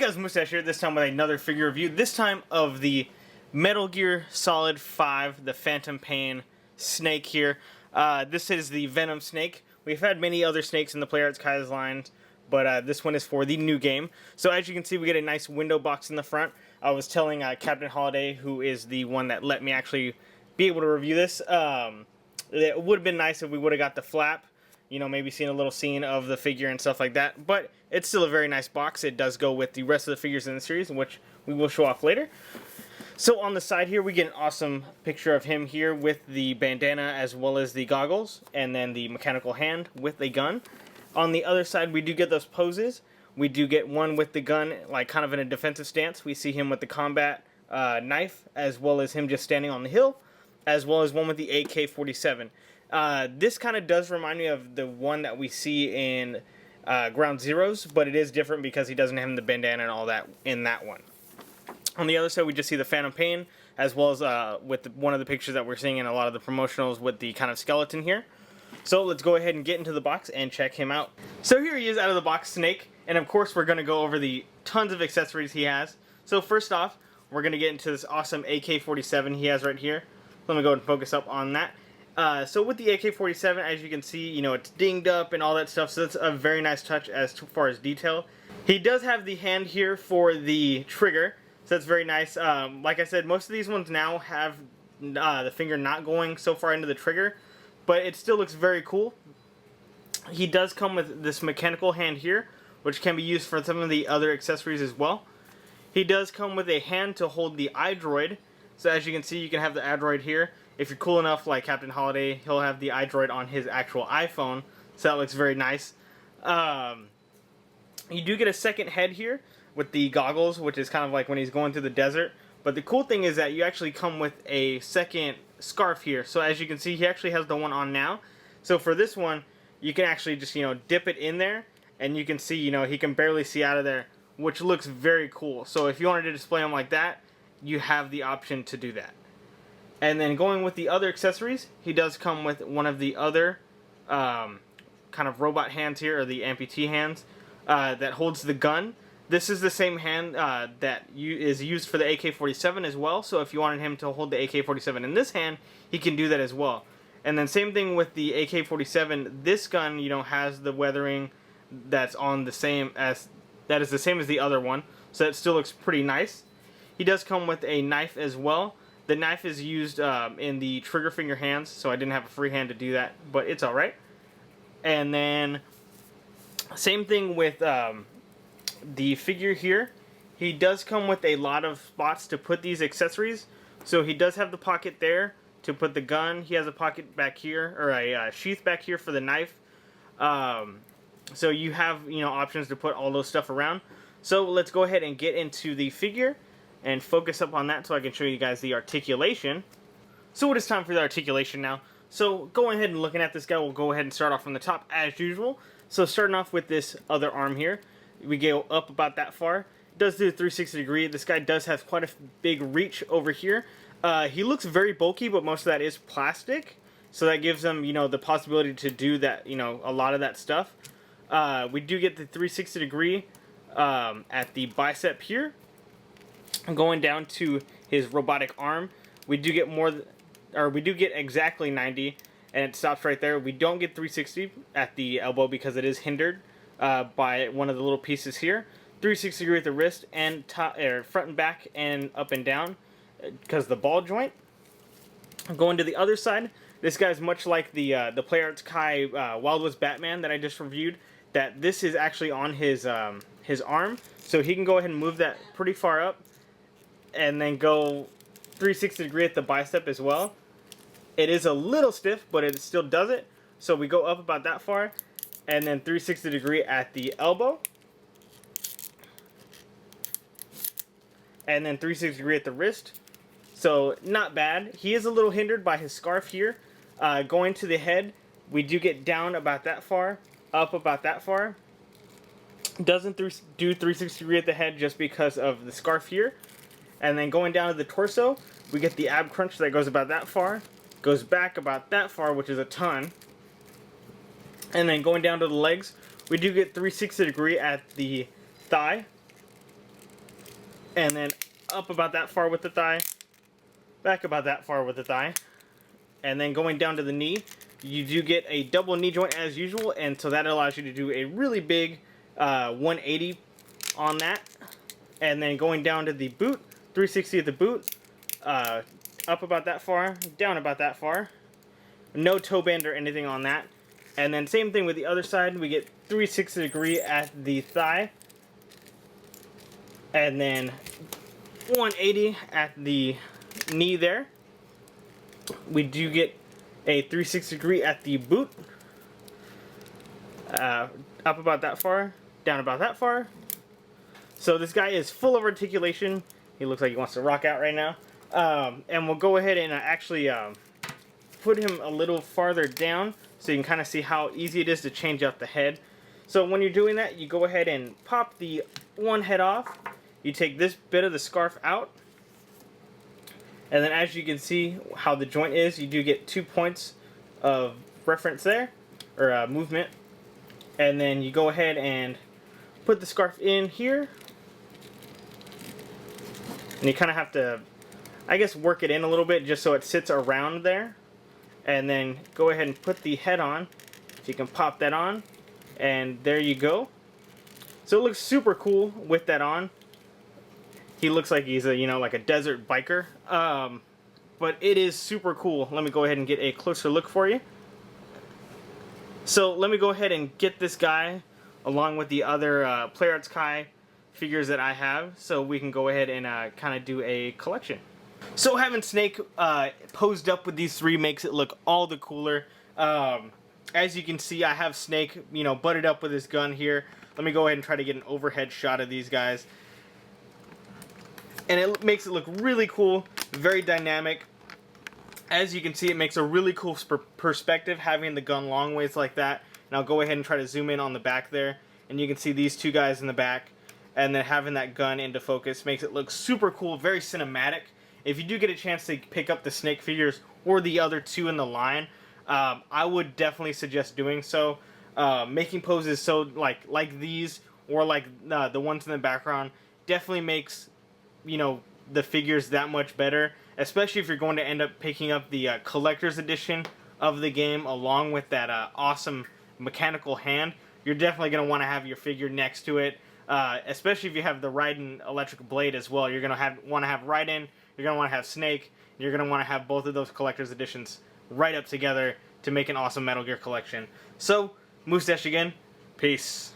guys, Mustache here, this time with another figure review, this time of the Metal Gear Solid 5, the Phantom Pain Snake here. This is the Venom Snake. We've had many other snakes in the PlayArts Kai's lines, but this one is for the new game. So as you can see, we get a nice window box in the front. I was telling Captain Holiday, who is the one that let me actually be able to review this, it would have been nice if we would have got the flap. You know, maybe seeing a little scene of the figure and stuff like that. But it's still a very nice box. It does go with the rest of the figures in the series, which we will show off later. So on the side here, we get an awesome picture of him here with the bandana as well as the goggles. And then the mechanical hand with a gun. On the other side, we do get those poses. We do get one with the gun, like kind of in a defensive stance. We see him with the combat knife, as well as him just standing on the hill, as well as one with the AK-47. This kind of does remind me of the one that we see in Ground Zeroes, but it is different because he doesn't have the bandana and all that in that one. On the other side, we just see the Phantom Pain, as well as with one of the pictures that we're seeing in a lot of the promotionals with the kind of skeleton here. So let's go ahead and get into the box and check him out. So here he is out of the box, Snake, and of course we're going to go over the tons of accessories he has. So first off, we're going to get into this awesome AK-47 he has right here. Let me go ahead and focus up on that. So with the AK-47, as you can see, you know, it's dinged up and all that stuff, so that's a very nice touch as far as detail. He does have the hand here for the trigger, so that's very nice. Like I said, most of these ones now have the finger not going so far into the trigger, but it still looks very cool. He does come with this mechanical hand here, which can be used for some of the other accessories as well. He does come with a hand to hold the iDroid, so as you can see, you can have the iDroid here. If you're cool enough, like Captain Holiday, he'll have the iDroid on his actual iPhone, so that looks very nice. You do get a second head here with the goggles, which is kind of like when he's going through the desert. But the cool thing is that you actually come with a second scarf here. So as you can see, he actually has the one on now. So for this one, you can actually just, you know, dip it in there, and you can see, you know, he can barely see out of there, which looks very cool. So if you wanted to display him like that, you have the option to do that. And then going with the other accessories, he does come with one of the other kind of robot hands here, or the amputee hands, that holds the gun. This is the same hand that is used for the AK-47 as well, so if you wanted him to hold the AK-47 in this hand, he can do that as well. And then same thing with the AK-47, this gun, you know, has the weathering that's on the same as, that is the same as the other one, so it still looks pretty nice. He does come with a knife as well. The knife is used in the trigger finger hands, so I didn't have a free hand to do that, but it's alright. And then, same thing with the figure here. He does come with a lot of spots to put these accessories. So he does have the pocket there to put the gun. He has a pocket back here, or a sheath back here for the knife. So you have, you know, options to put all those stuff around. So let's go ahead and get into the figure and focus up on that so I can show you guys the articulation. So it is time for the articulation now. So going ahead and looking at this guy, we'll go ahead and start off from the top as usual. So starting off with this other arm here, we go up about that far. It does do a 360 degree. This guy does have quite a big reach over here. He looks very bulky, but most of that is plastic. So that gives him, you know, the possibility to do that, you know, a lot of that stuff. We do get the 360 degree at the bicep here. Going down to his robotic arm, we do get more, or we do get exactly 90, and it stops right there. We don't get 360 at the elbow because it is hindered by one of the little pieces here. 360 degree at the wrist and top, front and back and up and down because the ball joint. Going to the other side, this guy's much like the PlayArts Kai Wild West Batman that I just reviewed. That this is actually on his arm, so he can go ahead and move that pretty far up, and then go 360 degree at the bicep as well. It is a little stiff, but it still does it. So we go up about that far, and then 360 degree at the elbow, and then 360 degree at the wrist. So not bad. He is a little hindered by his scarf here. Going to the head, we do get down about that far, up about that far. Doesn't do 360 degree at the head just because of the scarf here. And then going down to the torso, we get the ab crunch that goes about that far, goes back about that far, which is a ton. And then going down to the legs, we do get 360 degree at the thigh, and then up about that far with the thigh, back about that far with the thigh, and then going down to the knee, you do get a double knee joint as usual, and so that allows you to do a really big 180 on that. And then going down to the boot, 360 at the boot, up about that far, down about that far. No toe bend or anything on that. And then same thing with the other side, we get 360 degree at the thigh. And then 180 at the knee there. We do get a 360 degree at the boot. Up about that far, down about that far. So this guy is full of articulation. He looks like he wants to rock out right now. And we'll go ahead and actually put him a little farther down so you can kind of see how easy it is to change out the head. So when you're doing that, you go ahead and pop the one head off. You take this bit of the scarf out. And then as you can see how the joint is, you do get 2 points of reference there, or movement. And then you go ahead and put the scarf in here. And you kind of have to, I guess, work it in a little bit just so it sits around there. And then go ahead and put the head on. So you can pop that on. And there you go. So it looks super cool with that on. He looks like he's a, like a desert biker. But it is super cool. Let me go ahead and get a closer look for you. So let me go ahead and get this guy along with the other Play Arts Kai figures that I have, so we can go ahead and kind of do a collection. So having Snake posed up with these three makes it look all the cooler. As you can see, I have Snake, butted up with his gun here. Let me go ahead and try to get an overhead shot of these guys. And it makes it look really cool, very dynamic. As you can see, it makes a really cool perspective having the gun long ways like that. And I'll go ahead and try to zoom in on the back there. And you can see these two guys in the back. And then having that gun into focus makes it look super cool, very cinematic. If you do get a chance to pick up the Snake figures or the other two in the line, I would definitely suggest doing so. Making poses so like these or like the ones in the background definitely makes the figures that much better, especially if you're going to end up picking up the collector's edition of the game along with that awesome mechanical hand. You're definitely going to want to have your figure next to it, especially if you have the Raiden electric blade as well. You're going to want to have Raiden, you're going to want to have Snake, you're going to want to have both of those collector's editions right up together to make an awesome Metal Gear collection. So, Moustache again, peace.